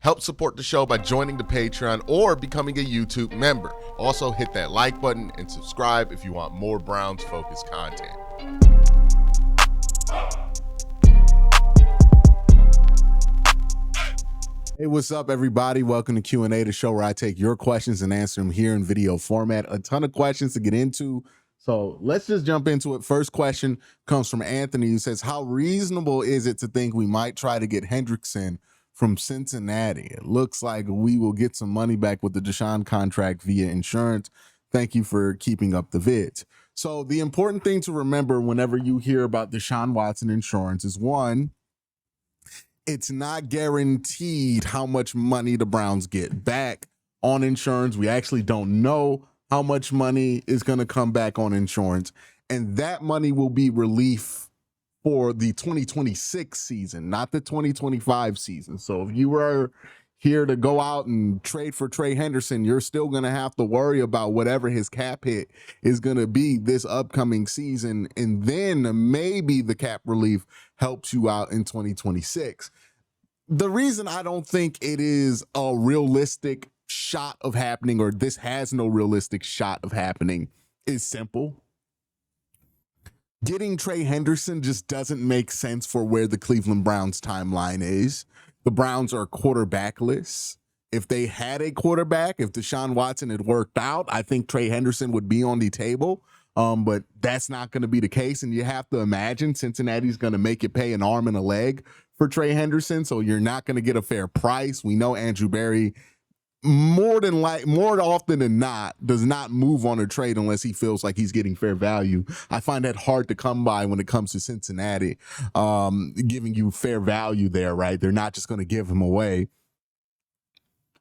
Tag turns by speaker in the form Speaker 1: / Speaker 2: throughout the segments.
Speaker 1: Help support the show by joining the Patreon or becoming a YouTube member. Also, hit that like button and subscribe if you want more Browns-focused content.
Speaker 2: Hey, what's up, everybody? Welcome to QnA, the show where I take your questions and answer them here in video format. A ton of questions to get into, so let's just jump into it. First question comes from Anthony, who says, how reasonable is it to think we might try to get Hendrickson from Cincinnati? It looks like we will get some money back with the Deshaun contract via insurance. Thank you for keeping up the vids. So the important thing to remember whenever you hear about Deshaun Watson insurance is, one, it's not guaranteed how much money the Browns get back on insurance. We actually don't know how much money is going to come back on insurance, and that money will be relief for the 2026 season, not the 2025 season. So if you were here to go out and trade for Trey Hendrickson, you're still going to have to worry about whatever his cap hit is going to be this upcoming season. And then maybe the cap relief helps you out in 2026. The reason I don't think it is a realistic shot of happening, or this has no realistic shot of happening, is simple. Getting Trey Hendrickson just doesn't make sense for where the Cleveland Browns timeline is. The Browns are quarterbackless. If they had a quarterback, if Deshaun Watson had worked out, I think Trey Hendrickson would be on the table. But that's not going to be the case. And you have to imagine Cincinnati's going to make you pay an arm and a leg for Trey Hendrickson. So you're not going to get a fair price. We know Andrew Berry more often than not does not move on a trade unless he feels like he's getting fair value. I find that hard to come by when it comes to Cincinnati, giving you fair value there, right? They're not just going to give him away.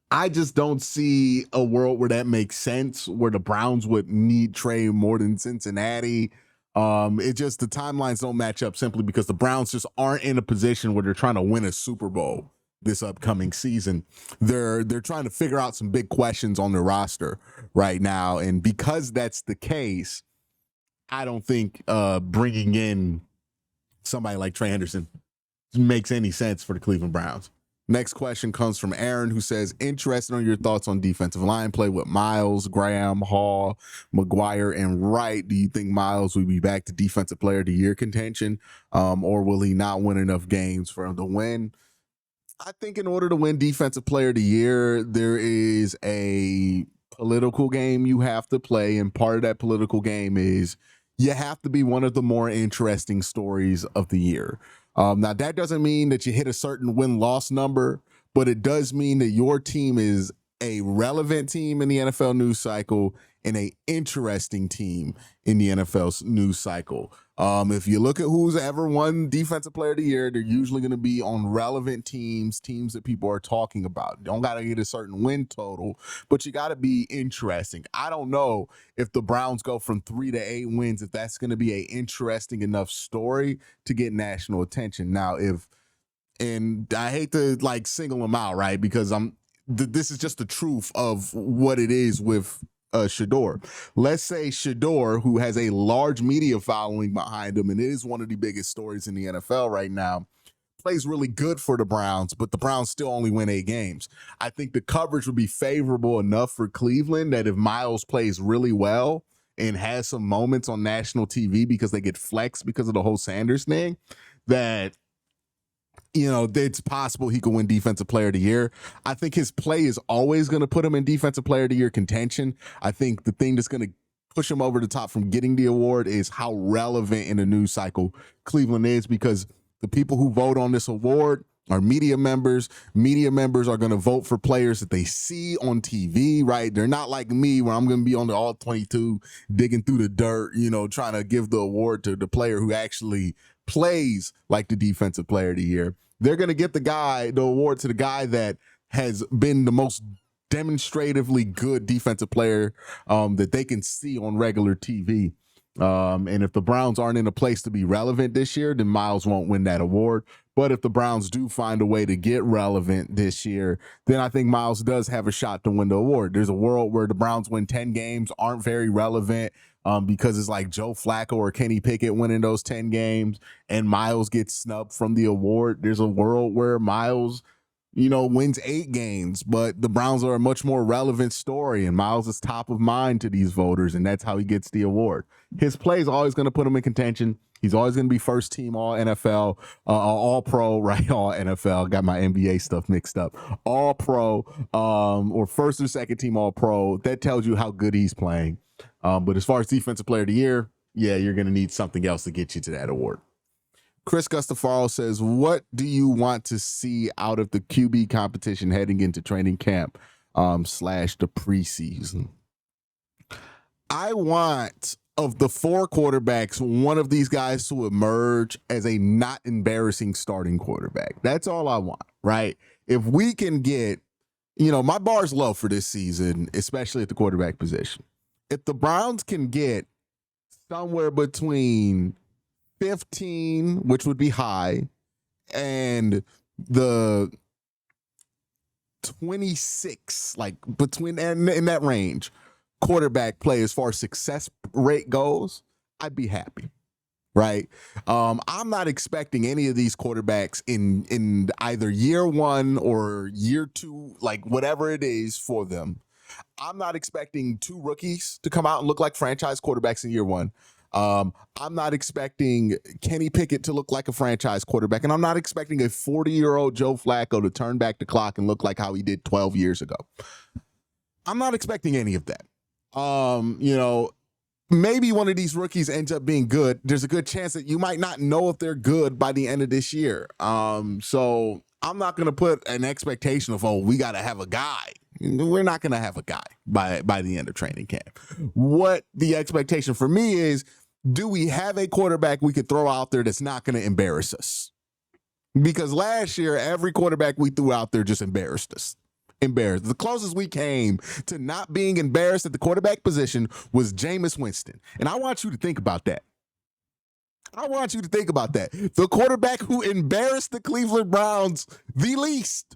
Speaker 2: I just don't see a world where that makes sense, where the Browns would need Trey more than Cincinnati. It just, the timelines don't match up simply because the Browns just aren't in a position where they're trying to win a Super Bowl this upcoming season. They're trying to figure out some big questions on their roster right now. And because that's the case, I don't think bringing in somebody like Trey Hendrickson makes any sense for the Cleveland Browns. Next question comes from Aaron, who says, interested on your thoughts on defensive line play with Miles, Graham, Hall, McGuire, and Wright. Do you think Miles will be back to Defensive Player of the Year contention, or will he not win enough games for him to win? I think in order to win Defensive Player of the Year, there is a political game you have to play, and part of that political game is you have to be one of the more interesting stories of the year. Now, that doesn't mean that you hit a certain win-loss number, but it does mean that your team is a relevant team in the NFL news cycle and an interesting team in the NFL's news cycle. If you look at who's ever won Defensive Player of the Year, they're usually going to be on relevant teams that people are talking about. You don't got to get a certain win total, but you got to be interesting. I don't know if the Browns go from 3 to 8 wins, if that's going to be an interesting enough story to get national attention. Now, and I hate to like single them out, right? Because this is just the truth of what it is with Shador. Let's say Shador, who has a large media following behind him, and it is one of the biggest stories in the NFL right now, plays really good for the Browns, but the Browns still only win 8 games. I think the coverage would be favorable enough for Cleveland that if Miles plays really well and has some moments on national TV because they get flexed because of the whole Sanders thing, that it's possible he could win Defensive Player of the Year. I think his play is always going to put him in Defensive Player of the Year contention. I think the thing that's going to push him over the top from getting the award is how relevant in the news cycle Cleveland is, because the people who vote on this award are media members. Media members are going to vote for players that they see on TV, right? They're not like me, where I'm going to be on the All 22 digging through the dirt, trying to give the award to the player who actually plays like the Defensive Player of the Year. They're going to get the award to the guy that has been the most demonstratively good defensive player that they can see on regular TV. And if the Browns aren't in a place to be relevant this year, then Miles won't win that award. But if the Browns do find a way to get relevant this year, then I think Miles does have a shot to win the award. There's a world where the Browns win 10 games, aren't very relevant, because it's like Joe Flacco or Kenny Pickett winning those 10 games, and Miles gets snubbed from the award. There's a world where Miles wins 8 games, but the Browns are a much more relevant story, and Miles is top of mind to these voters, and that's how he gets the award. His play is always going to put him in contention. He's always going to be first team All NFL, All Pro, right? All NFL. Got my NBA stuff mixed up. All Pro, or first or second team All Pro. That tells you how good he's playing. But as far as Defensive Player of the Year, yeah, you're going to need something else to get you to that award. Chris Gustafaro says, what do you want to see out of the QB competition heading into training camp / the preseason? I want, of the 4 quarterbacks, one of these guys to emerge as a not embarrassing starting quarterback. That's all I want, right? If we can get, my bar's low for this season, especially at the quarterback position. If the Browns can get somewhere between 15, which would be high, and the 26, like between and in that range, quarterback play as far as success rate goes, I'd be happy, right? I'm not expecting any of these quarterbacks in either year 1 or year 2, like whatever it is for them. I'm not expecting 2 rookies to come out and look like franchise quarterbacks in year 1. I'm not expecting Kenny Pickett to look like a franchise quarterback, and I'm not expecting a 40-year-old Joe Flacco to turn back the clock and look like how he did 12 years ago. I'm not expecting any of that. Maybe one of these rookies ends up being good. There's a good chance that you might not know if they're good by the end of this year. So I'm not going to put an expectation of, we got to have a guy. We're not going to have a guy by the end of training camp. What the expectation for me is, do we have a quarterback we could throw out there that's not going to embarrass us? Because last year, every quarterback we threw out there just embarrassed us. The closest we came to not being embarrassed at the quarterback position was Jameis Winston. And I want you to think about that. The quarterback who embarrassed the Cleveland Browns the least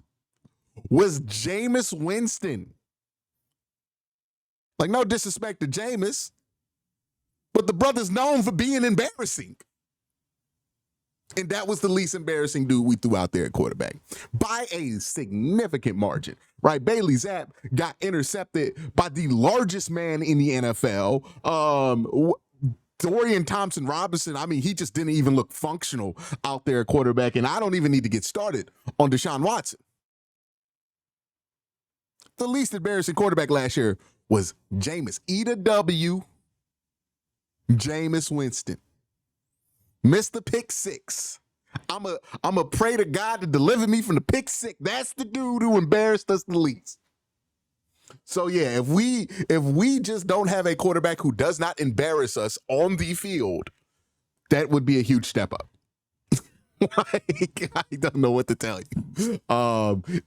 Speaker 2: was Jameis Winston. Like, no disrespect to Jameis, but the brother's known for being embarrassing. And that was the least embarrassing dude we threw out there at quarterback by a significant margin, right? Bailey Zapp got intercepted by the largest man in the NFL. Dorian Thompson-Robinson, he just didn't even look functional out there at quarterback. And I don't even need to get started on Deshaun Watson. The least embarrassing quarterback last year was Jameis. Eat a W, Jameis Winston. Missed the pick 6. I'm a pray to God to deliver me from the pick 6. That's the dude who embarrassed us the least. So yeah, if we just don't have a quarterback who does not embarrass us on the field, that would be a huge step up. I don't know what to tell you.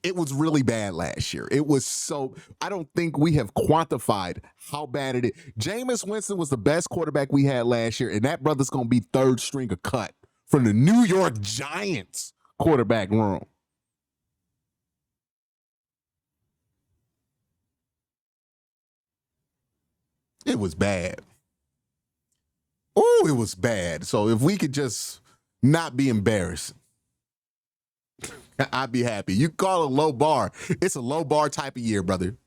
Speaker 2: It was really bad last year. I don't think we have quantified how bad it is. Jameis Winston was the best quarterback we had last year, and that brother's going to be third string of cut from the New York Giants quarterback room. It was bad. Oh, it was bad. So if we could just not be embarrassed, I'd be happy. You call it a low bar. It's a low bar type of year, brother.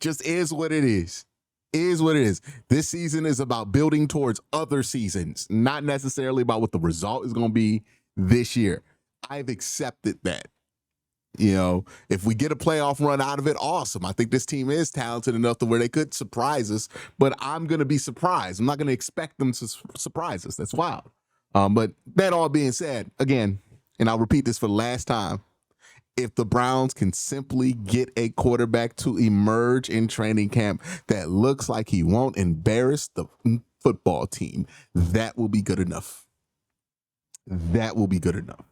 Speaker 2: Just is what it is. Is what it is. This season is about building towards other seasons, not necessarily about what the result is going to be this year. I've accepted that. If we get a playoff run out of it, awesome. I think this team is talented enough to where they could surprise us, but I'm going to be surprised. I'm not going to expect them to surprise us. That's wild. But that all being said, again, and I'll repeat this for the last time, if the Browns can simply get a quarterback to emerge in training camp that looks like he won't embarrass the football team, that will be good enough. That will be good enough.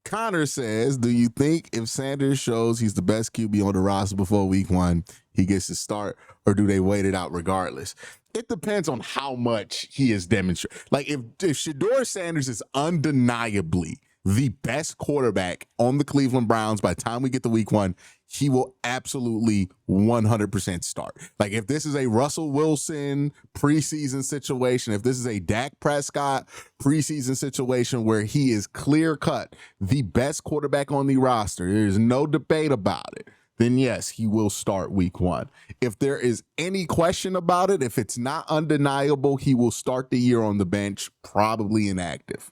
Speaker 2: Connor says, do you think if Sanders shows he's the best QB on the roster before week 1, he gets to start, or do they wait it out regardless? It depends on how much he is demonstrated. Like if Shedeur Sanders is undeniably the best quarterback on the Cleveland Browns by the time we get to week 1, he will absolutely 100% start. Like if this is a Russell Wilson preseason situation, if this is a Dak Prescott preseason situation where he is clear cut the best quarterback on the roster, there's no debate about it, then yes, he will start week 1. If there is any question about it, if it's not undeniable, he will start the year on the bench, probably inactive.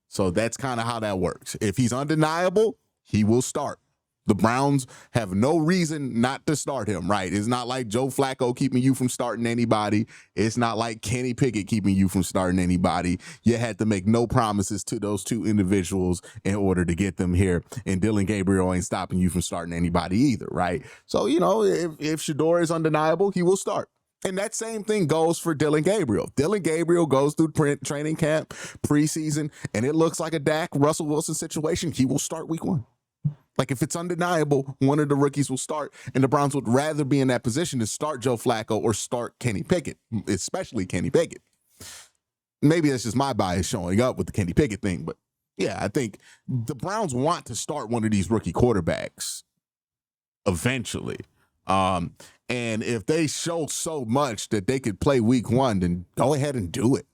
Speaker 2: So that's kind of how that works. If he's undeniable, he will start. The Browns have no reason not to start him, right? It's not like Joe Flacco keeping you from starting anybody. It's not like Kenny Pickett keeping you from starting anybody. You had to make no promises to those two individuals in order to get them here. And Dylan Gabriel ain't stopping you from starting anybody either, right? So, if Shedeur is undeniable, he will start. And that same thing goes for Dylan Gabriel. Dylan Gabriel goes through training camp, preseason, and it looks like a Dak Russell Wilson situation. He will start week 1. Like if it's undeniable, one of the rookies will start, and the Browns would rather be in that position to start Joe Flacco or start Kenny Pickett, especially Kenny Pickett. Maybe that's just my bias showing up with the Kenny Pickett thing, but yeah, I think the Browns want to start one of these rookie quarterbacks eventually. And if they show so much that they could play week 1, then go ahead and do it,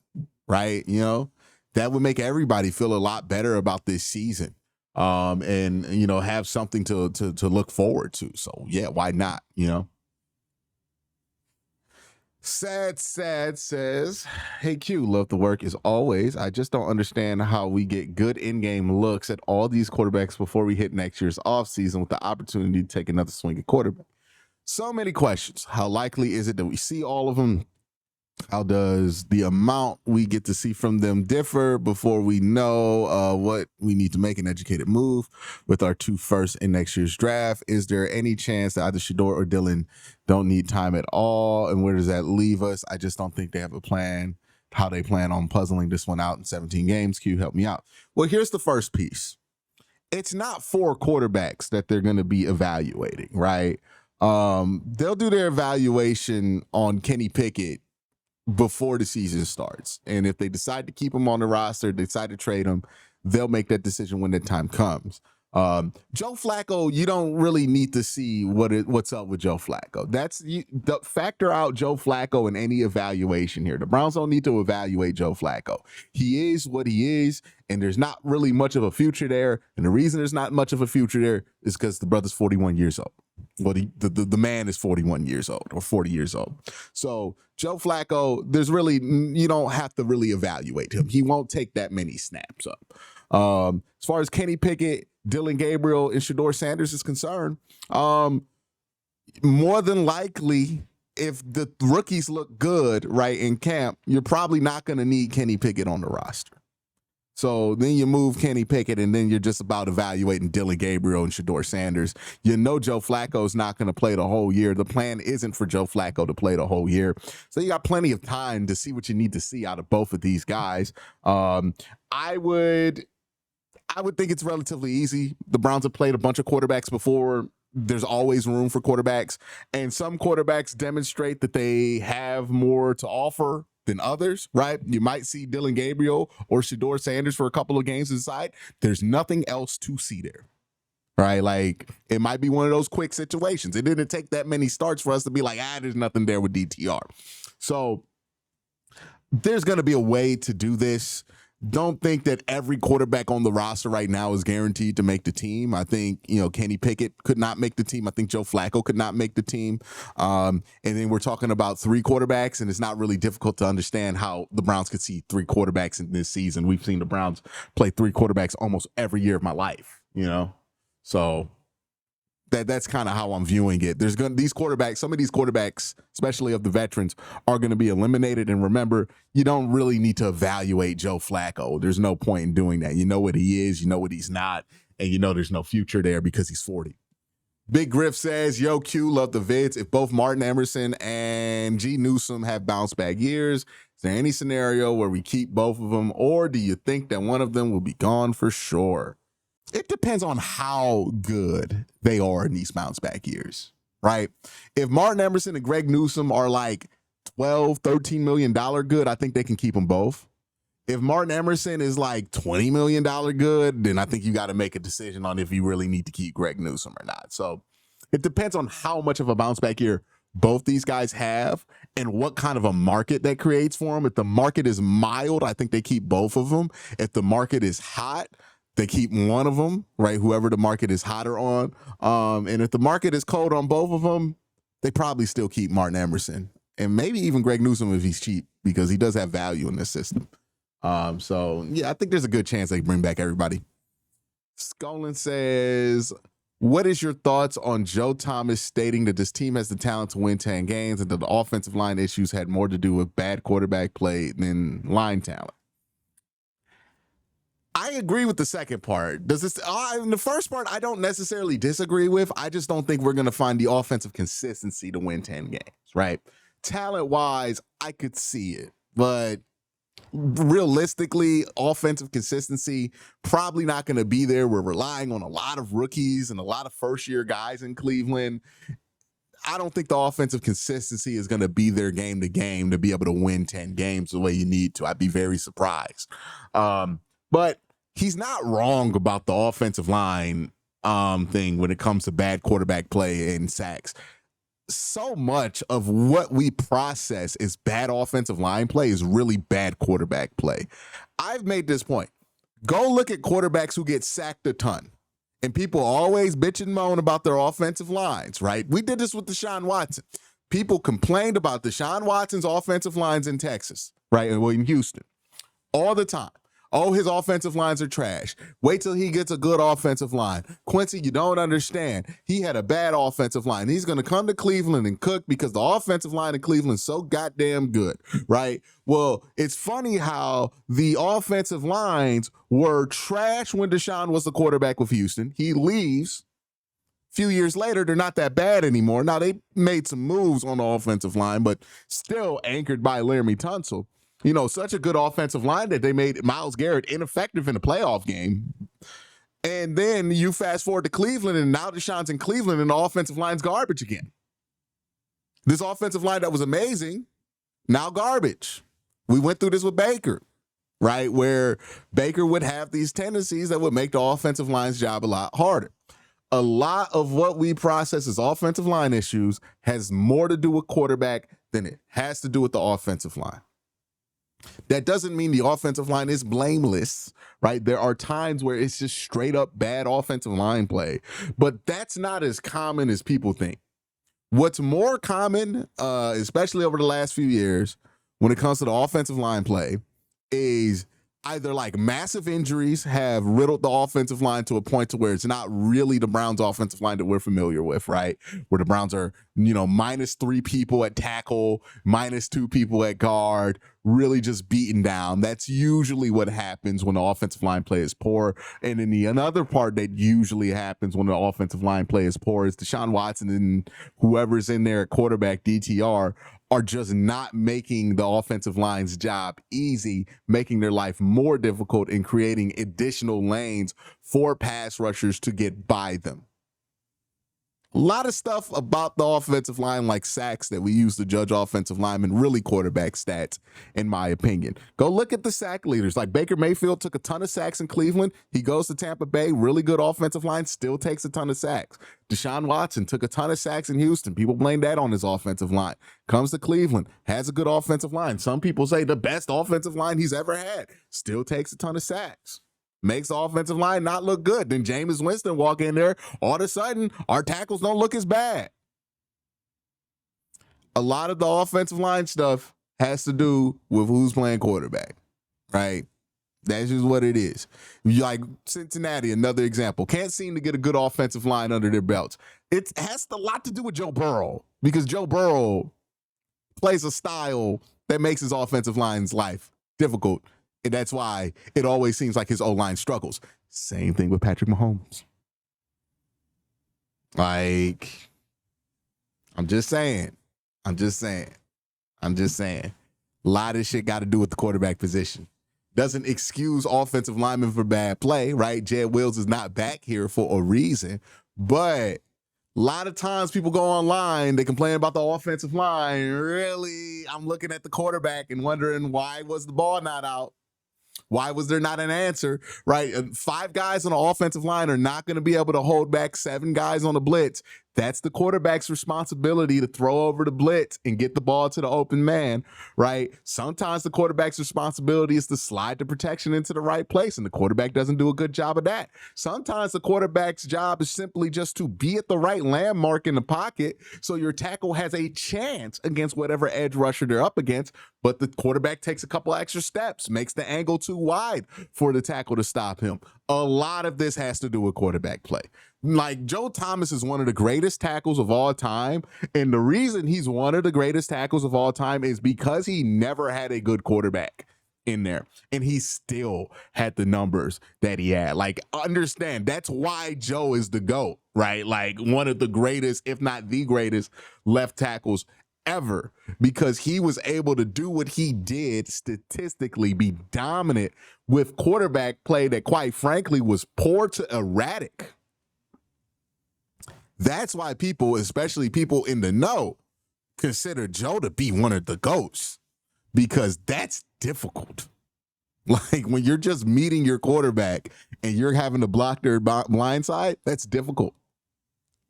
Speaker 2: right? That would make everybody feel a lot better about this season. And have something to look forward to. So yeah, why not? Sad says, hey Q, love the work as always. I just don't understand how we get good in-game looks at all these quarterbacks before we hit next year's offseason with the opportunity to take another swing at quarterback. So many questions. How likely is it that we see all of them? How does the amount we get to see from them differ before we know what we need to make an educated move with our 2 firsts in next year's draft? Is there any chance that either Shedeur or Dylan don't need time at all? And where does that leave us? I just don't think they have a plan, how they plan on puzzling this one out in 17 games. Q, help me out. Well, here's the first piece. It's not 4 quarterbacks that they're going to be evaluating, right? They'll do their evaluation on Kenny Pickett before the season starts. And if they decide to keep him on the roster, decide to trade him, they'll make that decision when the time comes. Joe Flacco, you don't really need to see what's up with Joe Flacco. Factor out Joe Flacco in any evaluation here. The Browns don't need to evaluate Joe Flacco. He is what he is, and there's not really much of a future there. And the reason there's not much of a future there is because the brother's 41 years old. Well, the man is 41 years old or 40 years old. So Joe Flacco, you don't have to really evaluate him. He won't take that many snaps up. As far as Kenny Pickett, Dylan Gabriel, and Shedeur Sanders is concerned, more than likely, if the rookies look good right in camp, you're probably not going to need Kenny Pickett on the roster. So then you move Kenny Pickett, and then you're just about evaluating Dylan Gabriel and Shedeur Sanders. Joe Flacco is not going to play the whole year. The plan isn't for Joe Flacco to play the whole year. So you got plenty of time to see what you need to see out of both of these guys. I would think it's relatively easy. The Browns have played a bunch of quarterbacks before. There's always room for quarterbacks. And some quarterbacks demonstrate that they have more to offer than others, right? You might see Dylan Gabriel or Shedeur Sanders for a couple of games inside. There's nothing else to see there, right? Like it might be one of those quick situations. It didn't take that many starts for us to be like, there's nothing there with DTR. So there's going to be a way to do this. Don't think that every quarterback on the roster right now is guaranteed to make the team. I think, Kenny Pickett could not make the team. I think Joe Flacco could not make the team. And then we're talking about 3 quarterbacks, and it's not really difficult to understand how the Browns could see 3 quarterbacks in this season. We've seen the Browns play 3 quarterbacks almost every year of my life, So that's kind of how I'm viewing it. Some of these quarterbacks, especially of the veterans, are going to be eliminated. And remember, you don't really need to evaluate Joe Flacco. There's no point in doing that. You know what he is, you know what he's not, and there's no future there because he's 40. Big Griff says, yo, Q, love the vids. If both Martin Emerson and G. Newsome have bounce back years, is there any scenario where we keep both of them, or do you think that one of them will be gone for sure? It depends on how good they are in these bounce back years, right? If Martin Emerson and Greg Newsome are like $12, $13 million good, I think they can keep them both. If Martin Emerson is like $20 million good, then I think you got to make a decision on if you really need to keep Greg Newsome or not. So it depends on how much of a bounce back year both these guys have and what kind of a market that creates for them. If the market is mild, I think they keep both of them. If the market is hot, they keep one of them, right? Whoever the market is hotter on. And if the market is cold on both of them, they probably still keep Martin Emerson and maybe even Greg Newsome if he's cheap, because he does have value in this system. So yeah, I think there's a good chance they bring back everybody. Skolin says, what is your thoughts on Joe Thomas stating that this team has the talent to win 10 games and that the offensive line issues had more to do with bad quarterback play than line talent? I agree with the second part. The first part I don't necessarily disagree with. I just don't think we're going to find the offensive consistency to win 10 games, right? Talent-wise, I could see it, but realistically, offensive consistency probably not going to be there. We're relying on a lot of rookies and a lot of first-year guys in Cleveland. I don't think the offensive consistency is going to be there game to game to be able to win 10 games the way you need to. I'd be very surprised. But he's not wrong about the offensive line thing when it comes to bad quarterback play and sacks. So much of what we process as bad offensive line play is really bad quarterback play. I've made this point. Go look at quarterbacks who get sacked a ton. And people always bitch and moan about their offensive lines, right? We did this with Deshaun Watson. People complained about Deshaun Watson's offensive lines in Texas, right? And in Houston all the time. Oh, his offensive lines are trash. Wait till he gets a good offensive line. Quincy, you don't understand. He had a bad offensive line. He's going to come to Cleveland and cook because the offensive line in Cleveland is so goddamn good, right? Well, it's funny how the offensive lines were trash when Deshaun was the quarterback with Houston. He leaves. A few years later, they're not that bad anymore. Now, they made some moves on the offensive line, but still anchored by Laramie Tunsil. You know, such a good offensive line that they made Myles Garrett ineffective in a playoff game. And then you fast forward to Cleveland, and now Deshaun's in Cleveland, and the offensive line's garbage again. This offensive line that was amazing, now garbage. We went through this with Baker, right, where Baker would have these tendencies that would make the offensive line's job a lot harder. A lot of what we process as offensive line issues has more to do with quarterback than it has to do with the offensive line. That doesn't mean the offensive line is blameless, right? There are times where it's just straight up bad offensive line play, but that's not as common as people think. What's more common, especially over the last few years, when it comes to the offensive line play, is either like massive injuries have riddled the offensive line to a point to where it's not really the Browns offensive line that we're familiar with, right? Where the Browns are, -3 people at tackle, -2 people at guard, really just beaten down. That's usually what happens when the offensive line play is poor. And then the another part that usually happens when the offensive line play is poor is Deshaun Watson and whoever's in there at quarterback, DTR, are just not making the offensive line's job easy, making their life more difficult and creating additional lanes for pass rushers to get by them. A lot of stuff about the offensive line, like sacks, that we use to judge offensive linemen, really quarterback stats, in my opinion. Go look at the sack leaders. Like Baker Mayfield took a ton of sacks in Cleveland. He goes to Tampa Bay, really good offensive line, still takes a ton of sacks. Deshaun Watson took a ton of sacks in Houston. People blame that on his offensive line. Comes to Cleveland, has a good offensive line. Some people say the best offensive line he's ever had. Still takes a ton of sacks. Makes the offensive line not look good. Then Jameis Winston walk in there, all of a sudden, our tackles don't look as bad. A lot of the offensive line stuff has to do with who's playing quarterback, right? That's just what it is. Like Cincinnati, another example. Can't seem to get a good offensive line under their belts. It has a lot to do with Joe Burrow, because Joe Burrow plays a style that makes his offensive line's life difficult. And that's why it always seems like his O-line struggles. Same thing with Patrick Mahomes. Like, I'm just saying. A lot of shit got to do with the quarterback position. Doesn't excuse offensive linemen for bad play, right? Jed Wills is not back here for a reason. But a lot of times people go online, they complain about the offensive line. Really, I'm looking at the quarterback and wondering, why was the ball not out? Why was there not an answer, right? 5 guys on the offensive line are not going to be able to hold back 7 guys on the blitz. That's the quarterback's responsibility to throw over the blitz and get the ball to the open man, right? Sometimes the quarterback's responsibility is to slide the protection into the right place, and the quarterback doesn't do a good job of that. Sometimes the quarterback's job is simply just to be at the right landmark in the pocket so your tackle has a chance against whatever edge rusher they're up against, but the quarterback takes a couple extra steps, makes the angle too wide for the tackle to stop him. A lot of this has to do with quarterback play. Like, Joe Thomas is one of the greatest tackles of all time, and the reason he's one of the greatest tackles of all time is because he never had a good quarterback in there, and he still had the numbers that he had. Like, understand, that's why Joe is the GOAT, right? Like, one of the greatest, if not the greatest, left tackles ever, because he was able to do what he did statistically, be dominant with quarterback play that, quite frankly, was poor to erratic. That's why people, especially people in the know, consider Joe to be one of the GOATs, because that's difficult. Like, when you're just meeting your quarterback and you're having to block their blind side, that's difficult.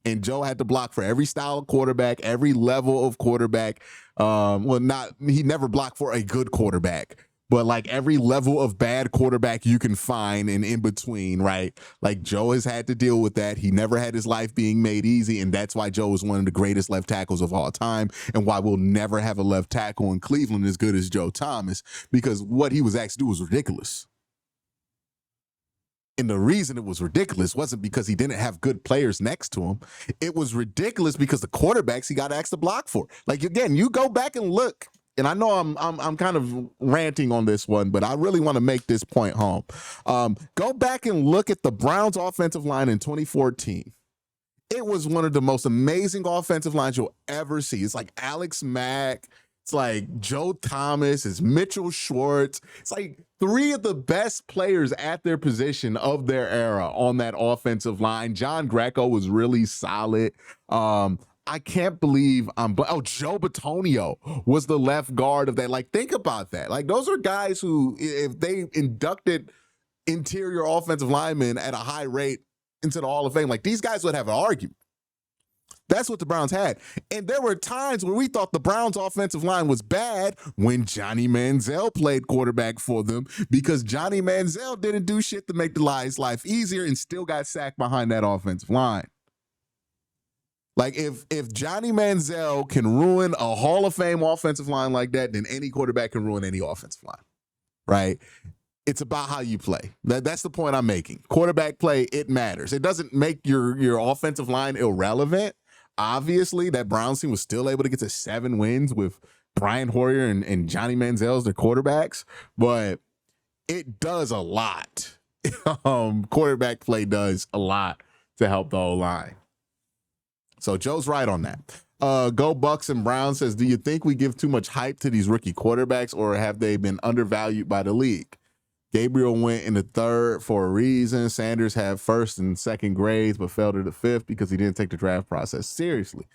Speaker 2: And Joe had to block for every style of quarterback, every level of quarterback. He never blocked for a good quarterback, but like every level of bad quarterback you can find and in between, right? Like, Joe has had to deal with that. He never had his life being made easy, and that's why Joe is one of the greatest left tackles of all time, and why we'll never have a left tackle in Cleveland as good as Joe Thomas, because what he was asked to do was ridiculous. And the reason it was ridiculous wasn't because he didn't have good players next to him. It was ridiculous because the quarterbacks he got asked to block for. Like, again, you go back and look, and I know I'm kind of ranting on this one, but I really want to make this point home. Go back and look at the Browns offensive line in 2014. It was one of the most amazing offensive lines you'll ever see. It's like Alex Mack. It's like Joe Thomas, it's Mitchell Schwartz. It's like 3 of the best players at their position of their era on that offensive line. John Greco was really solid. I can't believe Joe Bitonio was the left guard of that. Like, think about that. Like, those are guys who, if they inducted interior offensive linemen at a high rate into the Hall of Fame, like, these guys would have an argument. That's what the Browns had. And there were times where we thought the Browns offensive line was bad when Johnny Manziel played quarterback for them, because Johnny Manziel didn't do shit to make the Lions' life easier and still got sacked behind that offensive line. Like, if Johnny Manziel can ruin a Hall of Fame offensive line like that, then any quarterback can ruin any offensive line, right? It's about how you play. That's the point I'm making. Quarterback play, it matters. It doesn't make your offensive line irrelevant. Obviously, that Browns team was still able to get to 7 wins with Brian Hoyer and Johnny Manziel as their quarterbacks, but it does a lot. Quarterback play does a lot to help the O-line. So Joe's right on that. Go Bucks and Browns says, do you think we give too much hype to these rookie quarterbacks, or have they been undervalued by the league? Gabriel went in the 3rd for a reason. Sanders had 1st and 2nd grades, but fell to the 5th because he didn't take the draft process seriously.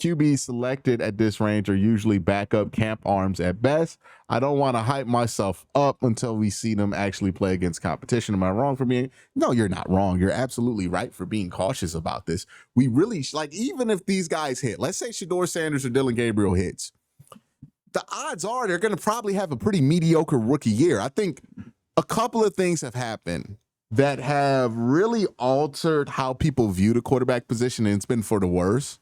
Speaker 2: QBs selected at this range are usually backup camp arms at best. I don't want to hype myself up until we see them actually play against competition. Am I wrong for being? No, you're not wrong. You're absolutely right for being cautious about this. We really, like, even if these guys hit, let's say Shedeur Sanders or Dylan Gabriel hits, the odds are they're going to probably have a pretty mediocre rookie year. I think a couple of things have happened that have really altered how people view the quarterback position, and it's been for the worse.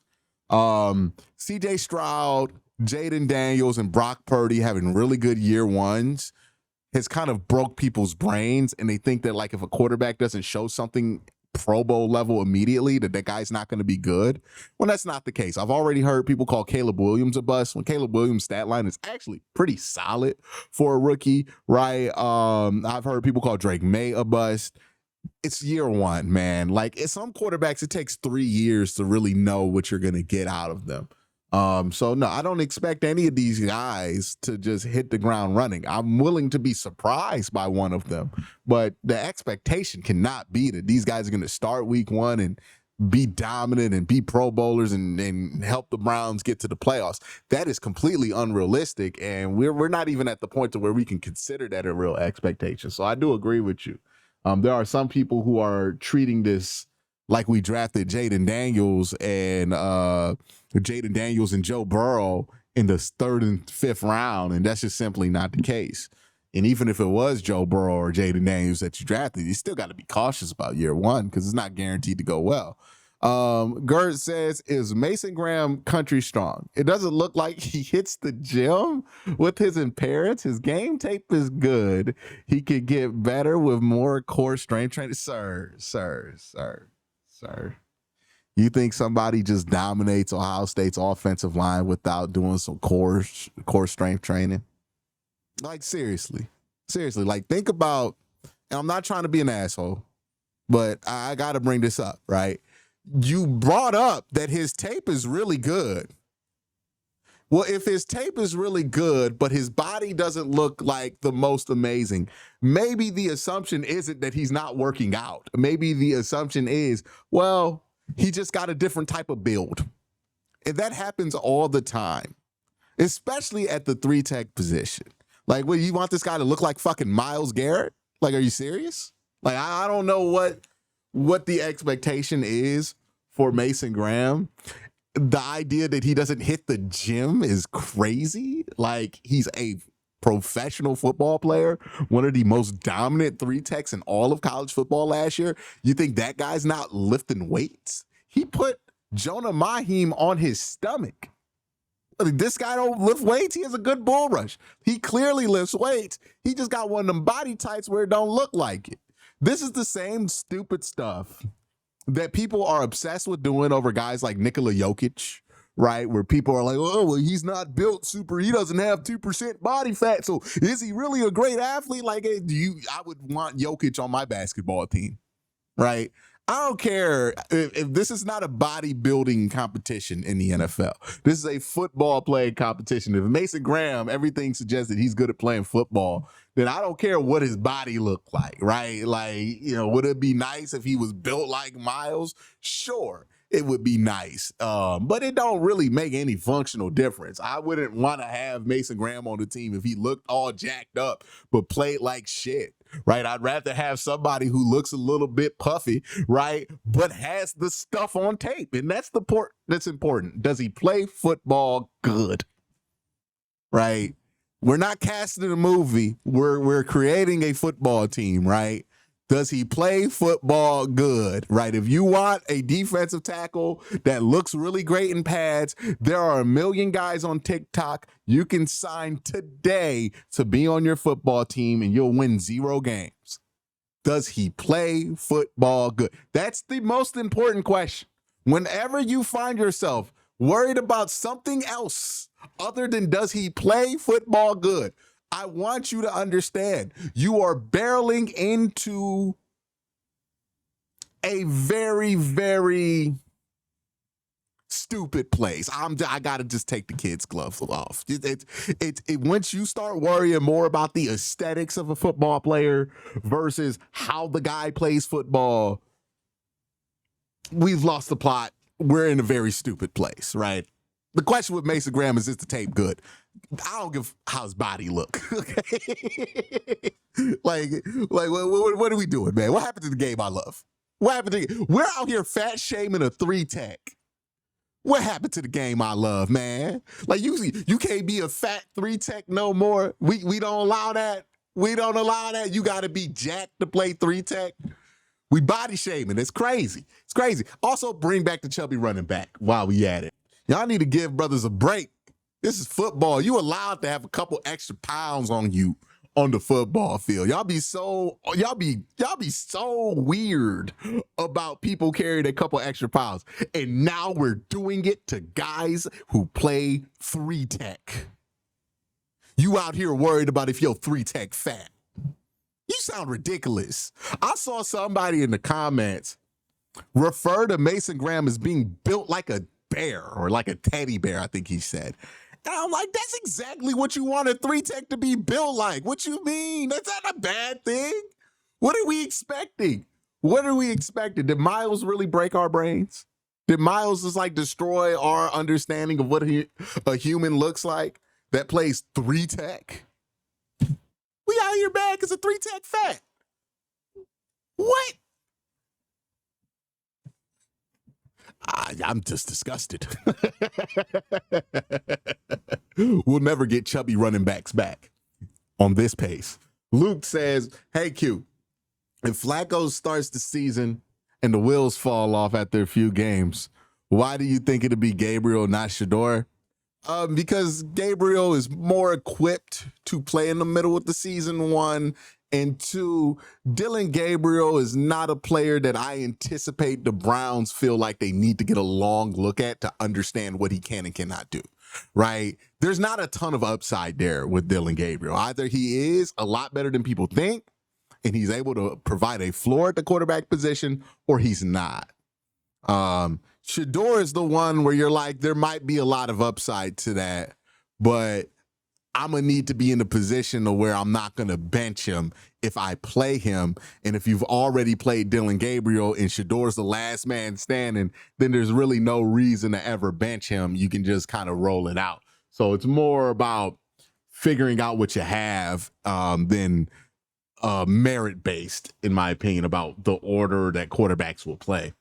Speaker 2: CJ Stroud, Jaden Daniels, and Brock Purdy having really good year ones has kind of broke people's brains, and they think that, like, if a quarterback doesn't show something Pro Bowl level immediately, that guy's not going to be good. Well, that's not the case. I've already heard people call Caleb Williams a bust, when Caleb Williams' stat line is actually pretty solid for a rookie, right? I've heard people call Drake May a bust. It's year 1, man. Like, some quarterbacks, it takes 3 years to really know what you're going to get out of them. So no, I don't expect any of these guys to just hit the ground running. I'm willing to be surprised by one of them, but the expectation cannot be that these guys are going to start week 1 and be dominant and be Pro Bowlers and help the Browns get to the playoffs. That is completely unrealistic, and we're not even at the point to where we can consider that a real expectation. So I do agree with you. There are some people who are treating this like we drafted Jaden Daniels and Joe Burrow in the 3rd and 5th round, and that's just simply not the case. And even if it was Joe Burrow or Jaden Daniels that you drafted, you still got to be cautious about year one because it's not guaranteed to go well. Gert says, is Mason Graham country strong? It doesn't look like he hits the gym with his impairments. His game tape is good. He could get better with more core strength training. Sir. You think somebody just dominates Ohio State's offensive line without doing some core strength training? Like, seriously, like, think about, and I'm not trying to be an asshole, but I got to bring this up, right? You brought up that his tape is really good. Well, if his tape is really good, but his body doesn't look like the most amazing, maybe the assumption isn't that he's not working out. Maybe the assumption is, well, he just got a different type of build. And that happens all the time, especially at the 3-tech position. Like, what, you want this guy to look like fucking Myles Garrett? Like, are you serious? Like, I don't know what the expectation is for Mason Graham. The idea that he doesn't hit the gym is crazy. Like, he's a professional football player, one of the most dominant 3-techs in all of college football last year. You think that guy's not lifting weights? He put Jonah Mahim on his stomach. This guy don't lift weights. He has a good bull rush. He clearly lifts weights. He just got one of them body types where it don't look like it. This is the same stupid stuff that people are obsessed with doing over guys like Nikola Jokic, right? Where people are like, oh, well, he's not built super. He doesn't have 2% body fat. So is he really a great athlete? Like, I would want Jokic on my basketball team, right? I don't care if this is not a bodybuilding competition in the NFL. This is a football playing competition. If Mason Graham, everything suggests that he's good at playing football, then I don't care what his body looked like, right? Like, would it be nice if he was built like Myles? Sure, it would be nice. But it don't really make any functional difference. I wouldn't want to have Mason Graham on the team if he looked all jacked up but played like shit. Right, I'd rather have somebody who looks a little bit puffy, right, but has the stuff on tape, and that's the part that's important. Does he play football good? Right, we're not casting a movie. We're creating a football team, right? Does he play football good? Right. If you want a defensive tackle that looks really great in pads, there are a million guys on TikTok you can sign today to be on your football team and you'll win 0 games. Does he play football good? That's the most important question. Whenever you find yourself worried about something else other than does he play football good, I want you to understand you are barreling into a very, very stupid place. I got to just take the kid's gloves off. Once you start worrying more about the aesthetics of a football player versus how the guy plays football, we've lost the plot. We're in a very stupid place, right? The question with Mason Graham is the tape good? I don't give how his body look. Okay? like what are we doing, man? What happened to the game I love? What happened to we're out here fat shaming a 3-tech. What happened to the game I love, man? Like, you can't be a fat 3-tech no more. We don't allow that. We don't allow that. You got to be jacked to play 3-tech. We body shaming. It's crazy. It's crazy. Also, bring back the chubby running back while we at it. Y'all need to give brothers a break. This is football. You allowed to have a couple extra pounds on you on the football field. Y'all be so weird about people carrying a couple extra pounds. And now we're doing it to guys who play 3-tech. You out here worried about if you're 3-tech fat. You sound ridiculous. I saw somebody in the comments refer to Mason Graham as being built like a bear or like a teddy bear, I think he said. And I'm like, that's exactly what you want a 3-tech to be built like. What you mean? That's not a bad thing. What are we expecting? What are we expecting? Did Miles really break our brains? Did Miles just like destroy our understanding of what a human looks like that plays 3-tech? We out here bad because of 3-tech fat. What? I'm just disgusted. We'll never get chubby running backs back on this pace. Luke says, hey, Q, if Flacco starts the season and the wheels fall off after a few games, why do you think it'll be Gabriel, not Shador? Because Gabriel is more equipped to play in the middle of the season, 1. And 2, Dylan Gabriel is not a player that I anticipate the Browns feel like they need to get a long look at to understand what he can and cannot do, right? There's not a ton of upside there with Dylan Gabriel. Either he is a lot better than people think, and he's able to provide a floor at the quarterback position, or he's not. Shador is the one where you're like, there might be a lot of upside to that, but I'm going to need to be in a position to where I'm not going to bench him if I play him. And if you've already played Dylan Gabriel and Shador's the last man standing, then there's really no reason to ever bench him. You can just kind of roll it out. So it's more about figuring out what you have than merit-based, in my opinion, about the order that quarterbacks will play.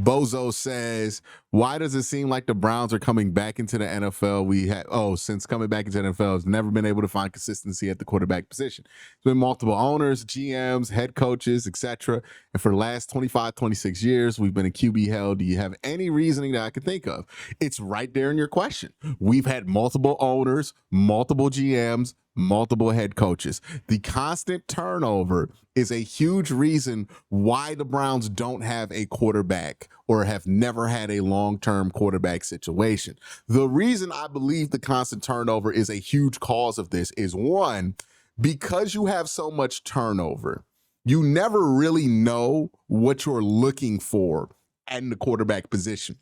Speaker 2: Bozo says, why does it seem like the Browns are coming back into the NFL? Since coming back into the NFL, has never been able to find consistency at the quarterback position. There's been multiple owners, GMs, head coaches, etc. And for the last 25, 26 years, we've been in QB hell. Do you have any reasoning that I can think of? It's right there in your question. We've had multiple owners, multiple GMs, multiple head coaches. The constant turnover is a huge reason why the Browns don't have a quarterback or have never had a long-term quarterback situation. The reason I believe the constant turnover is a huge cause of this is, 1, because you have so much turnover, you never really know what you're looking for in the quarterback position.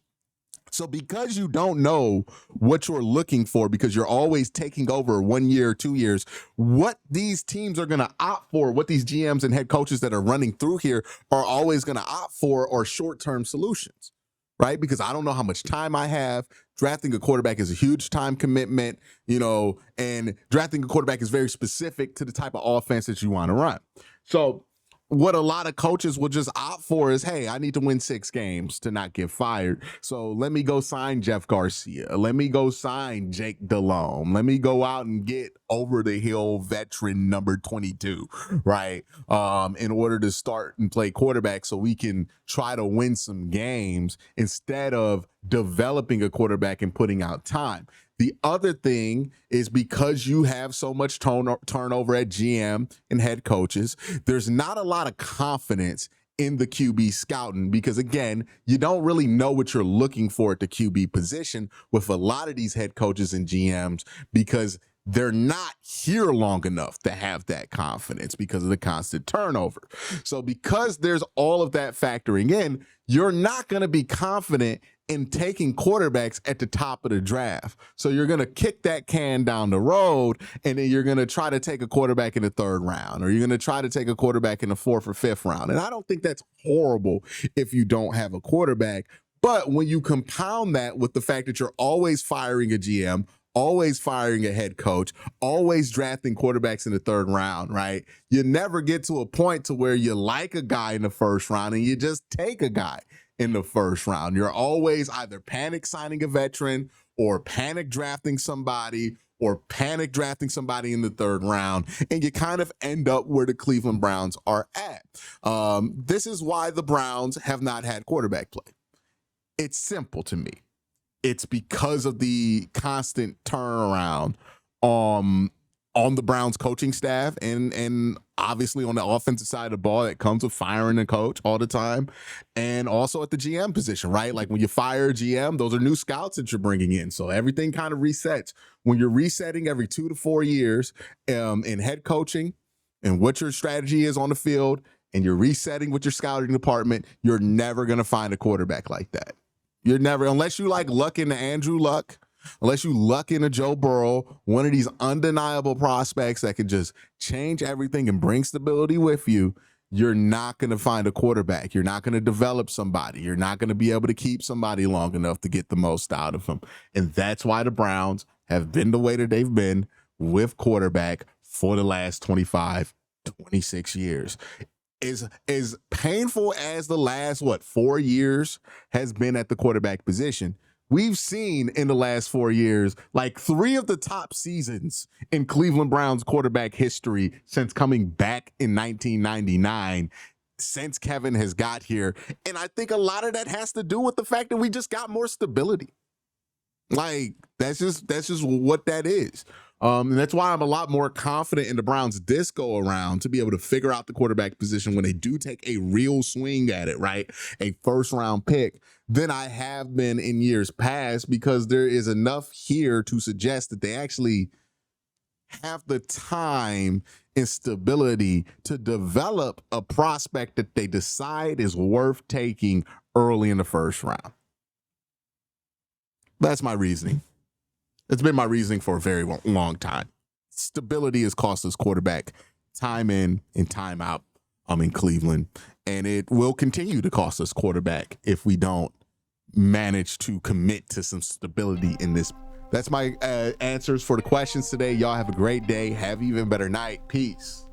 Speaker 2: So because you don't know what you're looking for, because you're always taking over 1 year or 2 years, what these teams are going to opt for, what these GMs and head coaches that are running through here are always going to opt for are short-term solutions, right? Because I don't know how much time I have. Drafting a quarterback is a huge time commitment, and drafting a quarterback is very specific to the type of offense that you want to run. So what a lot of coaches will just opt for is, hey, I need to win 6 games to not get fired. So let me go sign Jeff Garcia. Let me go sign Jake Delhomme. Let me go out and get over the hill veteran number 22, right? In order to start and play quarterback so we can try to win some games instead of developing a quarterback and putting out time. The other thing is, because you have so much turnover at GM and head coaches, there's not a lot of confidence in the QB scouting, because, again, you don't really know what you're looking for at the QB position with a lot of these head coaches and GMs, because they're not here long enough to have that confidence because of the constant turnover. So because there's all of that factoring in, you're not going to be confident in taking quarterbacks at the top of the draft. So you're going to kick that can down the road, and then you're going to try to take a quarterback in the 3rd round, or you're going to try to take a quarterback in the 4th or 5th round. And I don't think that's horrible if you don't have a quarterback. But when you compound that with the fact that you're always firing a GM, always firing a head coach, always drafting quarterbacks in the 3rd round, right? You never get to a point to where you like a guy in the 1st round and you just take a guy in the 1st round. You're always either panic signing a veteran or panic drafting somebody or panic drafting somebody in the 3rd round, and you kind of end up where the Cleveland Browns are at. This is why the Browns have not had quarterback play. It's simple to me. It's because of the constant turnaround on the Browns coaching staff and obviously on the offensive side of the ball that comes with firing a coach all the time, and also at the GM position, right? Like when you fire a GM, those are new scouts that you're bringing in. So everything kind of resets. When you're resetting every 2 to 4 years in head coaching and what your strategy is on the field, and you're resetting with your scouting department, you're never going to find a quarterback like that. You're never, unless you like luck into Andrew Luck, unless you luck into Joe Burrow, one of these undeniable prospects that can just change everything and bring stability with you, you're not going to find a quarterback. You're not going to develop somebody. You're not going to be able to keep somebody long enough to get the most out of them. And that's why the Browns have been the way that they've been with quarterback for the last 25, 26 years. As painful as the last, 4 years has been at the quarterback position, we've seen in the last 4 years, like 3 of the top seasons in Cleveland Browns quarterback history since coming back in 1999, since Kevin has got here. And I think a lot of that has to do with the fact that we just got more stability. Like, that's just what that is. And that's why I'm a lot more confident in the Browns this go around to be able to figure out the quarterback position when they do take a real swing at it, right? A first round pick than I have been in years past, because there is enough here to suggest that they actually have the time and stability to develop a prospect that they decide is worth taking early in the first round. That's my reasoning. It's been my reasoning for a very long time. Stability has cost us quarterback time in and time out in Cleveland, and it will continue to cost us quarterback if we don't manage to commit to some stability in this. That's my answers for the questions today. Y'all have a great day. Have an even better night. Peace.